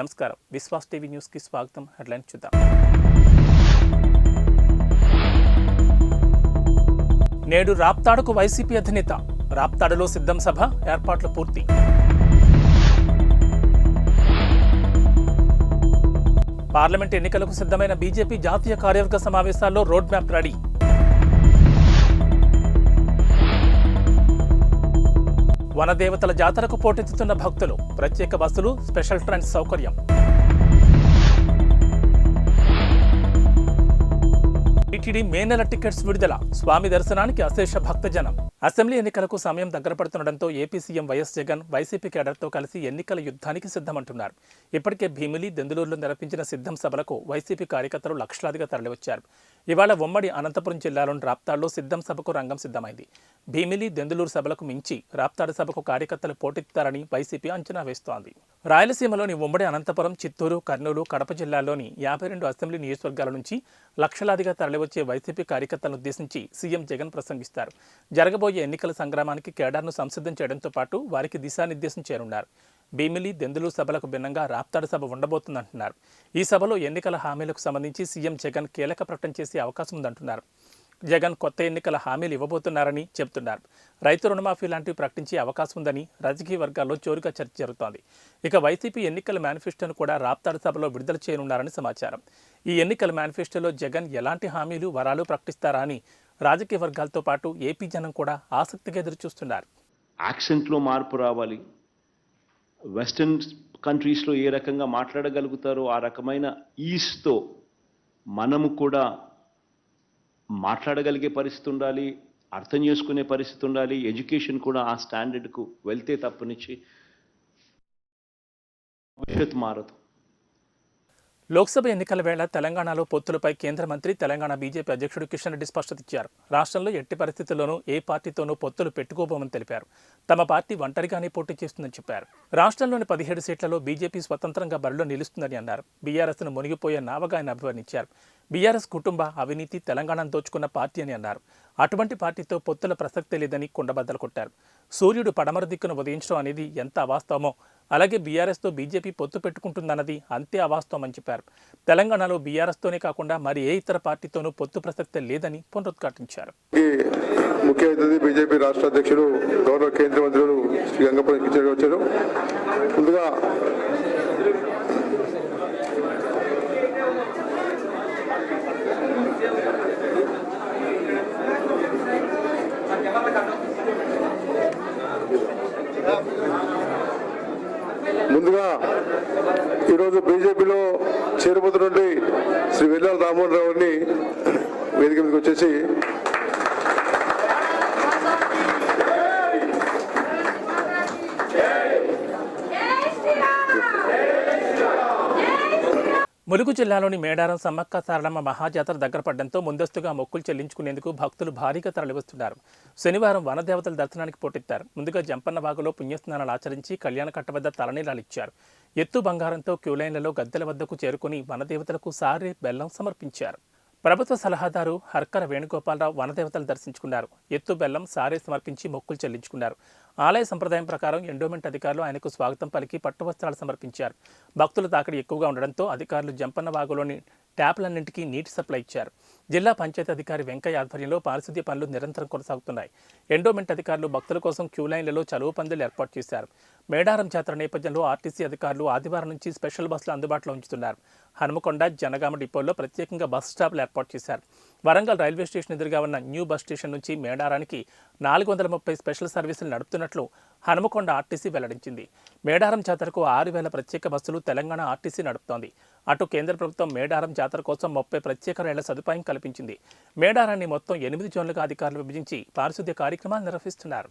నమస్కారం. Vishwas TV news కి స్వాగతం. హెడ్లైన్స్ చూద్దాం. నేడు రాప్తాడుకు వైసీపీ అధినేత. రాప్తాడులో సిద్ధం సభ ఏర్పాట్లు పూర్తి. పార్లమెంట్ ఎన్నికలకు సిద్ధమైన బీజేపీ జాతీయ కార్యవర్గ సమావేశాల్లో రోడ్ మ్యాప్ రెడీ. వనదేవతల జాతరకు పోటెత్తుతున్న భక్తులు. ప్రత్యేక బస్సులు, స్పెషల్ ట్రైన్ సౌకర్యం. టీటీడీ మే నెల టికెట్స్ విడుదల. స్వామి దర్శనానికి అశేష భక్తజనం. అసెంబ్లీ ఎన్నికలకు సమయం దగ్గర పడుతుండటంతో AP CM YS Jagan YCP కేడర్తో కలిసి ఎన్నికల యుద్ధానికి సిద్ధమంటున్నారు. ఇప్పటికే భీమిలి, దెందులూరులో నిర్వహించిన సిద్ధం సభలకు వైసీపీ కార్యకర్తలు లక్షలాదిగా తరలివచ్చారు. ఇవాళ ఉమ్మడి అనంతపురం జిల్లాలోని రాప్తాడులో సిద్ధం సభకు రంగం సిద్ధమైంది. భీమిలి, దెందులూరు సభలకు మించి రాప్తాడు సభకు కార్యకర్తలు పోటెత్తారని వైసీపీ అంచనా వేస్తోంది. రాయలసీమలోని ఉమ్మడి అనంతపురం, చిత్తూరు, కర్నూలు, కడప జిల్లాల్లోని 52 అసెంబ్లీ నియోజకవర్గాల నుంచి లక్షలాదిగా తరలివచ్చే వైసీపీ కార్యకర్తలను ఉద్దేశించి సీఎం జగన్ ప్రసంగిస్తారు. జరగబోయే ఎన్నికల సంగ్రామానికి కేడర్ను సంసిద్ధం చేయడంతో పాటు వారికి దిశానిర్దేశం చేయనున్నారు. భీమిలి, దెందులూరు సభలకు భిన్నంగా రాప్తాడు సభ ఉండబోతుందంటున్నారు. ఈ సభలో ఎన్నికల హామీలకు సంబంధించి సీఎం జగన్ కీలక ప్రకటన చేసే అవకాశం ఉందంటున్నారు. జగన్ కొత్త ఎన్నికల హామీలు ఇవ్వబోతున్నారని చెబుతున్నారు. రైతు రుణమాఫీ లాంటివి ప్రకటించే అవకాశం ఉందని రాజకీయ వర్గాల్లో జోరుగా చర్చ జరుగుతోంది. ఇక వైసీపీ ఎన్నికల మేనిఫెస్టోను కూడా రాప్తాడు సభలో విడుదల చేయనున్నారని సమాచారం. ఈ ఎన్నికల మేనిఫెస్టోలో జగన్ ఎలాంటి హామీలు, వరాలు ప్రకటిస్తారా అని రాజకీయ వర్గాలతో పాటు ఏపీ జనం కూడా ఆసక్తిగా ఎదురుచూస్తున్నారు. యాక్సెంట్లో మార్పు రావాలి. వెస్టర్న్ కంట్రీస్లో ఏ రకంగా మాట్లాడగలుగుతారో ఆ రకమైన ఈస్తో మనము కూడా మాట్లాడగలిగే పరిస్థితి ఉండాలి, అర్థం చేసుకునే పరిస్థితి ఉండాలి. ఎడ్యుకేషన్ కూడా ఆ స్టాండర్డ్కు వెళ్తే తప్పనిచ్చి భవిష్యత్తు మారదు. లోక్సభ ఎన్నికల వేళ తెలంగాణలో పొత్తులపై కేంద్ర మంత్రి, తెలంగాణ బీజేపీ అధ్యక్షుడు కిషన్ రెడ్డి స్పష్టత ఇచ్చారు. రాష్ట్రంలో ఎట్టి పరిస్థితుల్లోనూ ఏ పార్టీతోనూ పొత్తులు పెట్టుకోబోమని తెలిపారు. తమ పార్టీ ఒంటరిగానే పోటీ చేస్తుందని చెప్పారు. రాష్ట్రంలోని 17 సీట్లలో బీజేపీ స్వతంత్రంగా బరిలో నిలుస్తుందని అన్నారు. బీఆర్ఎస్ను మునిగిపోయే నావగా ఆయన అభివర్ణించారు. బీఆర్ఎస్ కుటుంబ అవినీతి తెలంగాణను దోచుకున్న పార్టీ అని అన్నారు. అటువంటి పార్టీతో పొత్తుల ప్రసక్తే లేదని కుండబద్దలు కొట్టారు. సూర్యుడు పడమర దిక్కున ఉదయించడం అనేది ఎంత అవాస్తవమో అలాగే బీఆర్ఎస్తో బీజేపీ పొత్తు పెట్టుకుంటుందన్నది అంతే అవాస్తవమని చెప్పారు. తెలంగాణలో బీఆర్ఎస్తోనే కాకుండా మరి ఏ ఇతర పార్టీతోనూ పొత్తు ప్రసక్తే లేదని పునరుద్ఘాటించారు. ముఖ్య అతిథి బీజేపీ రాష్ట్ర అధ్యక్షుడు గౌరవ కేంద్ర మంత్రులు శ్రీ గంగపల్లి కిషోర్ వచ్చారు. ముందుగా ఈరోజు బీజేపీలో చేరిపోతున్నటువంటి శ్రీ వెల్లాల రామ్మోహన్ రావుని వేదిక మీదకి వచ్చేసి ములుగు జిల్లాలోని మేడారం సమ్మక్క సారలమ్మ మహాజాతర దగ్గర పడడంతో ముందస్తుగా మొక్కులు చెల్లించుకునేందుకు భక్తులు భారీగా తరలివస్తున్నారు. శనివారం వనదేవతల దర్శనానికి పోటెత్తారు. ముందుగా జంపన్న వాగులో పుణ్యస్నానాలు ఆచరించి కళ్యాణ కట్ట వద్ద తలనీలాలిచ్చారు. ఎత్తు బంగారంతో క్యూలైన్లలో గద్దెల వద్దకు చేరుకుని వనదేవతలకు సారె, బెల్లం సమర్పించారు. ప్రభుత్వ సలహాదారు హర్కర వేణుగోపాలరావు వనదేవతలు దర్శించుకున్నారు. ఎత్తు, బెల్లం, సారే సమర్పించి మొక్కులు చెల్లించుకున్నారు. ఆలయ సంప్రదాయం ప్రకారం ఎండోమెంట్ అధికారులు ఆయనకు స్వాగతం పలికి పట్టు వస్త్రాలు సమర్పించారు. భక్తుల తాకిడి ఎక్కువగా ఉండడంతో అధికారులు జంపన్న వాగులోని ట్యాప్లన్నింటికీ నీటి సప్లై ఇచ్చారు. జిల్లా పంచాయతీ అధికారి వెంకయ్య ఆధ్వర్యంలో పారిశుద్ధ్య పనులు నిరంతరం కొనసాగుతున్నాయి. ఎండోమెంట్ అధికారులు భక్తుల కోసం క్యూలైన్లలో చలువ పందులు ఏర్పాటు చేశారు. మేడారం జాతర నేపథ్యంలో ఆర్టీసీ అధికారులు ఆదివారం నుంచి స్పెషల్ బస్సులు అందుబాటులో ఉంచుతున్నారు. హనుమకొండ, జనగామ డిపోల్లో ప్రత్యేకంగా బస్ స్టాప్లు ఏర్పాటు చేశారు. వరంగల్ రైల్వే స్టేషన్ ఎదురుగా ఉన్న న్యూ బస్ స్టేషన్ నుంచి మేడారానికి 430 స్పెషల్ సర్వీసులు నడుపుతున్నట్లు హనుమకొండ ఆర్టీసీ వెల్లడించింది. మేడారం జాతరకు 6000 ప్రత్యేక బస్సులు తెలంగాణ ఆర్టీసీ నడుపుతోంది. అటు కేంద్ర ప్రభుత్వం మేడారం జాతర కోసం 30 ప్రత్యేక రైళ్ల సదుపాయం కల్పించింది. మేడారాన్ని మొత్తం 8 జోన్లుగా అధికారులు విభజించి పారిశుద్ధ్య కార్యక్రమాలు నిర్వహిస్తున్నారు.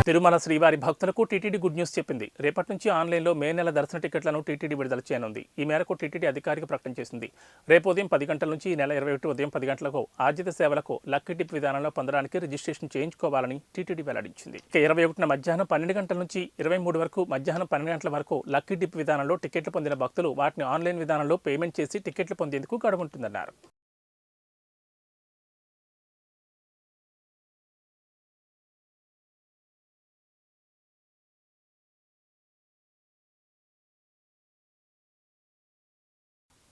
తిరుమల తిరుమల శ్రీవారి భక్తులకు టీటీడీ గుడ్ న్యూస్ చెప్పింది. రేపటి నుంచి ఆన్లైన్లో మే నెల దర్శన టికెట్లను టీటీడీ విడుదల చేయనుంది. ఈ మేరకు టీటీడీ అధికారిక ప్రకటన చేసింది. రేపు ఉదయం 10 గంటల నుంచి ఈ నెల 21 ఉదయం 10 గంటలకు ఆర్జిత సేవలకు లక్కీ డిప్ విధానంలో పొందడానికి రిజిస్ట్రేషన్ చేయించుకోవాలని టీటీడీ వెల్లడించింది. ఇక 21 మధ్యాహ్నం 12 గంటల నుంచి 23 వరకు మధ్యాహ్నం 12 గంటల వరకు లక్కీ డిప్ విధానంలో టికెట్లు పొందిన భక్తులు వాటిని ఆన్లైన్ విధానంలో పేమెంట్ చేసి టికెట్లు పొందేందుకు గడువు ఉంటుందన్నారు.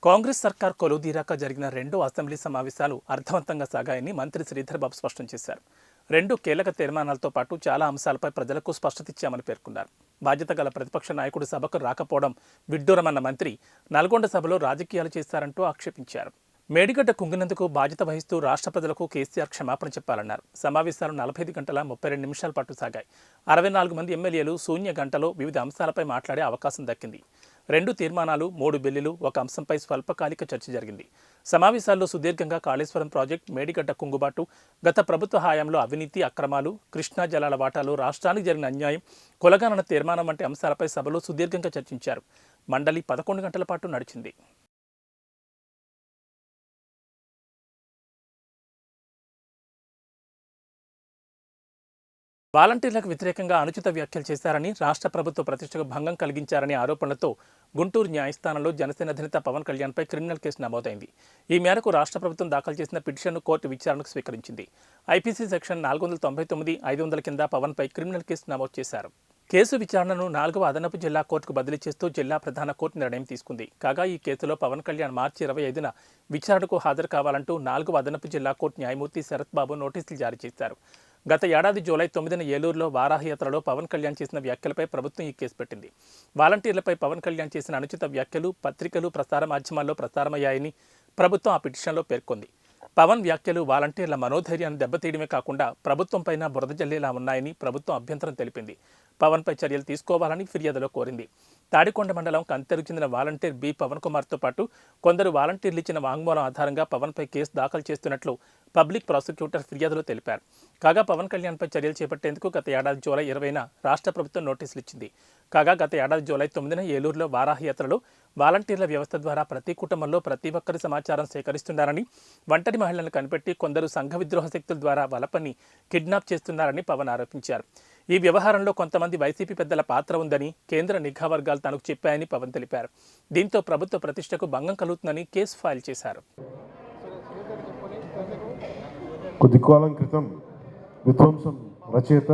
కాంగ్రెస్ సర్కార్ కొలువుదీరాక జరిగిన 2 అసెంబ్లీ సమావేశాలు అర్థవంతంగా సాగాయని మంత్రి శ్రీధర్ బాబు స్పష్టం చేశారు. 2 కీలక తీర్మానాలతో పాటు చాలా అంశాలపై ప్రజలకు స్పష్టత ఇచ్చామని పేర్కొన్నారు. బాధ్యత గల ప్రతిపక్ష నాయకుడు సభకు రాకపోవడం విడ్డూరమన్న మంత్రి నల్గొండ సభలో రాజకీయాలు చేశారంటూ ఆక్షేపించారు. మేడిగడ్డ కుంగినందుకు బాధ్యత వహిస్తూ రాష్ట్ర ప్రజలకు కేసీఆర్ క్షమాపణ చెప్పాలన్నారు. సమావేశాలు 45 గంటల 32 నిమిషాల పాటు సాగాయి. 64 మంది ఎమ్మెల్యేలు శూన్య గంటలో వివిధ అంశాలపై మాట్లాడే అవకాశం దక్కింది. 2 తీర్మానాలు, 3 బిల్లులు, ఒక అంశంపై స్వల్పకాలిక చర్చ జరిగింది. సమావేశాల్లో సుదీర్ఘంగా కాళేశ్వరం ప్రాజెక్టు, మేడిగడ్డ కుంగుబాటు, గత ప్రభుత్వ హయాంలో అవినీతి, అక్రమాలు, కృష్ణా జలాల వాటాలో రాష్ట్రానికి జరిగిన అన్యాయం, కులగణన తీర్మానం వంటి అంశాలపై సభలో సుదీర్ఘంగా చర్చించారు. మండలి 11 గంటల పాటు నడిచింది. వాలంటీర్లకు వ్యతిరేకంగా అనుచిత వ్యాఖ్యలు చేశారని, రాష్ట్ర ప్రభుత్వ ప్రతిష్టకు భంగం కలిగించారనే ఆరోపణలతో గుంటూరు న్యాయస్థానంలో జనసేన అధినేత పవన్ కళ్యాణ్పై క్రిమినల్ కేసు నమోదైంది. ఈ మేరకు రాష్ట్ర ప్రభుత్వం దాఖలు చేసిన పిటిషన్ను కోర్టు విచారణకు స్వీకరించింది. ఐపీసీ సెక్షన్ 499, 500 కింద పవన్పై క్రిమినల్ కేసు నమోదు చేశారు. కేసు విచారణను 4వ అదనపు జిల్లా కోర్టుకు బదిలీ చేస్తూ జిల్లా ప్రధాన కోర్టు నిర్ణయం తీసుకుంది. కాగా ఈ కేసులో పవన్ కళ్యాణ్ మార్చి 25న విచారణకు హాజరు కావాలంటూ 4వ అదనపు జిల్లా కోర్టు న్యాయమూర్తి శరత్ బాబు నోటీసులు జారీ చేశారు. గత ఏడాది జూలై 9న ఏలూరులో వారాహయాత్రలో పవన్ కళ్యాణ్ చేసిన వ్యాఖ్యలపై ప్రభుత్వం ఈ కేసు పెట్టింది. వాలంటీర్లపై పవన్ కళ్యాణ్ చేసిన అనుచిత వ్యాఖ్యలు పత్రికలు, ప్రసార మాధ్యమాల్లో ప్రసారమయ్యాయని ప్రభుత్వం ఆ పిటిషన్లో పేర్కొంది. పవన్ వ్యాఖ్యలు వాలంటీర్ల మనోధైర్యాన్ని దెబ్బతీయడమే కాకుండా ప్రభుత్వంపైన బురద జల్లేలా ఉన్నాయని ప్రభుత్వం అభ్యంతరం తెలిపింది. పవన్పై చర్యలు తీసుకోవాలని ఫిర్యాదులో కోరింది. తాడికొండ మండలం కంతెరకు చెందిన వాలంటీర్ బి పవన్ కుమార్తో పాటు కొందరు వాలంటీర్లు ఇచ్చిన వాంగ్మూలం ఆధారంగా పవన్పై కేసు దాఖలు చేస్తున్నట్లు పబ్లిక్ ప్రాసిక్యూటర్ ఫిర్యాదులో తెలిపారు. కాగా పవన్ కళ్యాణ్పై చర్యలు చేపట్టేందుకు గత ఏడాది జూలై 20న రాష్ట్ర ప్రభుత్వం నోటీసులు ఇచ్చింది. కాగా గత ఏడాది జూలై 9న ఏలూరులో వారాహయాత్రలో వాలంటీర్ల వ్యవస్థ ద్వారా ప్రతి కుటుంబంలో ప్రతి ఒక్కరి సమాచారం సేకరిస్తున్నారని, ఒంటరి మహిళలను కనిపెట్టి కొందరు సంఘ విద్రోహ శక్తుల ద్వారా వలపని కిడ్నాప్ చేస్తున్నారని పవన్ ఆరోపించారు. ఈ వ్యవహారంలో కొంతమంది వైసీపీ పెద్దల పాత్ర ఉందని కేంద్ర నిఘా వర్గాలు తనకు చెప్పాయని పవన్ తెలిపారు. దీంతో ప్రభుత్వ ప్రతిష్టకు భంగం కలుగుతుందని కేసు ఫైల్ చేశారు. కొద్ది కాలం క్రితం విధ్వంసం రచయిత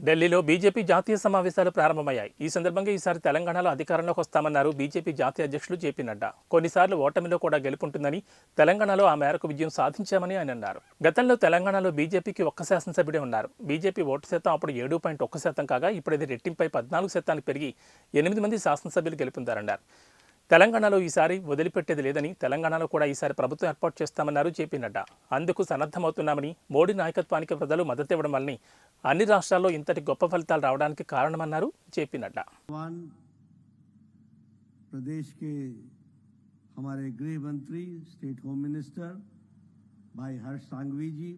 ఢిల్లీలో బీజేపీ జాతీయ సమావేశాలు ప్రారంభమయ్యాయి. ఈ సందర్భంగా ఈసారి తెలంగాణలో అధికారంలోకి వస్తామన్నారు బీజేపీ జాతీయ అధ్యక్షులు జేపీ నడ్డా. కొన్నిసార్లు ఓటమిలో కూడా గెలుపుంటుందని, తెలంగాణలో ఆ మేరకు విజయం సాధించామని ఆయన అన్నారు. గతంలో తెలంగాణలో బీజేపీకి 1 శాసనసభ్యుడే ఉన్నారు. బీజేపీ ఓటు శాతం అప్పుడు 7.1% కాగా ఇప్పుడు ఇది రెట్టింపై 14% పెరిగి 8 మంది శాసనసభ్యులు గెలుపొందారన్నారు. తెలంగాణలో ఈసారి వదిలిపెట్టేది లేదని, తెలంగాణలో కూడా ఈసారి ప్రభుత్వం ఏర్పాటు చేస్తామన్నారు జేపీ నడ్డా. అందుకు సన్నద్ధమవుతున్నామని, మోడీ నాయకత్వానికి ప్రజలు మద్దతు ఇవ్వడం వల్లనే అన్ని రాష్ట్రాల్లో ఇంతటి గొప్ప ఫలితాలు రావడానికి కారణమన్నారు జేపీ నడ్డా. प्रदेश के हमारे गृह मंत्री, स्टेट होम मिनिस्टर भाई हर्ष सांघवी जी,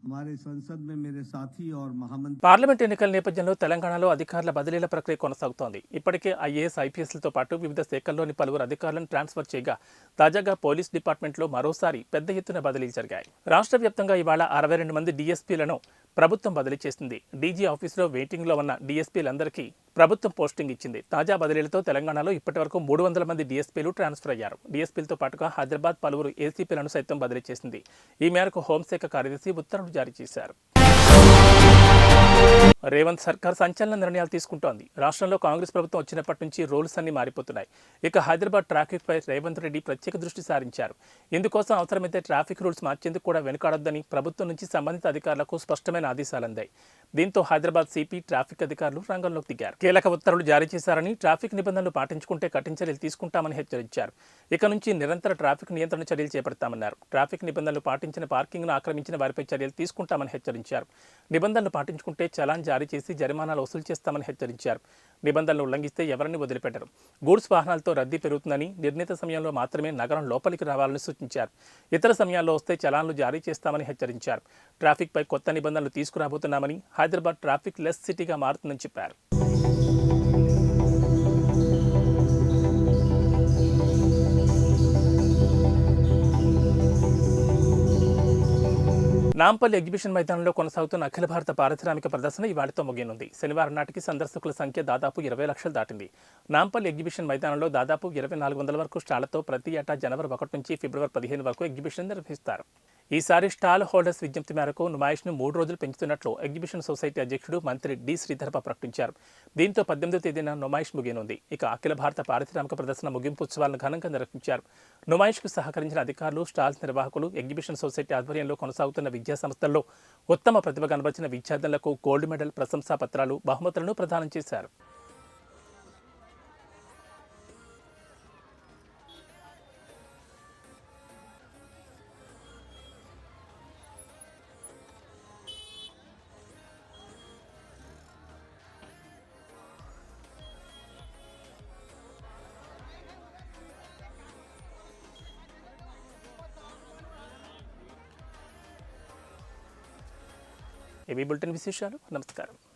हमारे संसद में मेरे साथी और महामंत्री. పార్లమెంట్ ఎన్నికల నేపథ్యంలో తెలంగాణలో అధికారుల బదిలీల ప్రక్రియ కొనసాగుతోంది. ఇప్పటికే ఐఏఎస్, ఐపీఎస్లతో పాటు వివిధ శాఖల్లోని పలువురు అధికారులను ట్రాన్స్ఫర్ చేయగా తాజాగా పోలీస్ డిపార్ట్మెంట్లో మరోసారి పెద్ద ఎత్తున బదిలీలు జరిగాయి. రాష్ట్ర వ్యాప్తంగా ఇవాళ 62 మంది డీఎస్పీలను ప్రభుత్వం బదిలీ చేసింది. డీజీ ఆఫీసులో వెయిటింగ్లో ఉన్న డీఎస్పీలందరికీ ప్రభుత్వం పోస్టింగ్ ఇచ్చింది. తాజా బదిలీలతో తెలంగాణలో ఇప్పటివరకు 300 మంది డీఎస్పీలు ట్రాన్స్ఫర్ అయ్యారు. డీఎస్పీలతో పాటుగా హైదరాబాద్ పలువురు ఏసీపీలను సైతం బదిలీ చేసింది. ఈ మేరకు హోంశాఖ కార్యదర్శి ఉత్తర్వులు జారీ చేశారు. రేవంత్ సర్కార్ సంచలన నిర్ణయాలు తీసుకుంటోంది. రాష్ట్రంలో కాంగ్రెస్ ప్రభుత్వం వచ్చినప్పటి నుంచి రూల్స్ అన్ని మారిపోతున్నాయి. ఇక హైదరాబాద్ ట్రాఫిక్ పై రేవంత్ రెడ్డి ప్రత్యేక దృష్టి సారించారు. ఇందుకోసం అవసరమైతే ట్రాఫిక్ రూల్స్ మార్చేందుకు కూడా వెనుకాడొద్దని ప్రభుత్వం నుంచి సంబంధిత అధికారులకు స్పష్టమైన ఆదేశాలు అందాయి. దీంతో హైదరాబాద్ సిపి, ట్రాఫిక్ అధికారులు రంగంలోకి దిగారు. కీలక ఉత్తర్వులు జారీ చేశారని, ట్రాఫిక్ నిబంధనలు పాటించుకుంటే కఠిన చర్యలు తీసుకుంటామని హెచ్చరించారు. ఇక నుంచి నిరంతర ట్రాఫిక్ నియంత్రణ చర్యలు చేపడతామన్నారు. ట్రాఫిక్ నిబంధనలు పాటించిన, పార్కింగ్ను ఆక్రమించిన వారిపై చర్యలు తీసుకుంటామని హెచ్చరించారు. నిబంధనలు పాటించుకుంటే చలాన్ జారీ చేసి జరిమానాలు వసూలు చేస్తామని హెచ్చరించారు. నిబంధనలు ఉల్లంఘిస్తే ఎవరిని వదిలిపెట్టరు. గూడ్స్ వాహనాలతో రద్దీ పెరుగుతుందని, నిర్ణీత సమయంలో మాత్రమే నగరం లోపలికి రావాలని సూచించారు. ఇతర సమయాల్లో వస్తే చలాన్లు జారీ చేస్తామని హెచ్చరించారు. ట్రాఫిక్పై కొత్త నిబంధనలు తీసుకురాబోతున్నామని, హైదరాబాద్ ట్రాఫిక్ లెస్ సిటీగా మారుతుందని చెప్పారు. నాంపల్లి ఎగ్జిబిషన్ మైదానంలో కొనసాగుతున్న అఖిల భారత పారిశ్రామిక ప్రదర్శన ఇవాళతో ముగియనుంది. శనివారం నాటికి సందర్శకుల సంఖ్య దాదాపు 20 లక్షలు దాటింది. నాంపల్లి ఎగ్జిబిషన్ మైదానంలో దాదాపు 2400 వరకు స్టాళ్లతో ప్రతి ఏటా జనవరి 1 నుంచి ఫిబ్రవరి 15 వరకు ఎగ్జిబిషన్ నిర్వహిస్తారు. ఈసారి స్టాల్ హోల్డర్స్ విజ్ఞప్తి మేరకు నుమాయిష్ను 3 రోజులు పెంచుతున్నట్లు ఎగ్జిబిషన్ సొసైటీ అధ్యక్షుడు మంత్రి డి శ్రీధరప్ప ప్రకటించారు. దీంతో 18వ తేదీన నుమాయిష్ ముగియనుంది. ఇక అఖిల భారత పారిశ్రామిక ప్రదర్శన ముగింపు ఉత్సవాలను ఘనంగా నిర్వహించారు. నుమాయిష్కు సహకరించిన అధికారులు, స్టాల్స్ నిర్వాహకులు, ఎగ్జిబిషన్ సొసైటీ ఆధ్వర్యంలో కొనసాగుతున్న విద్యా సంస్థల్లో ఉత్తమ ప్రతిభ కనబరిచిన విద్యార్థులకు గోల్డ్ మెడల్, ప్రశంసా పత్రాలు, బహుమతులను ప్రదానం చేశారు. ఏబీ బులెటిన్ విశేషాలు. నమస్కారం.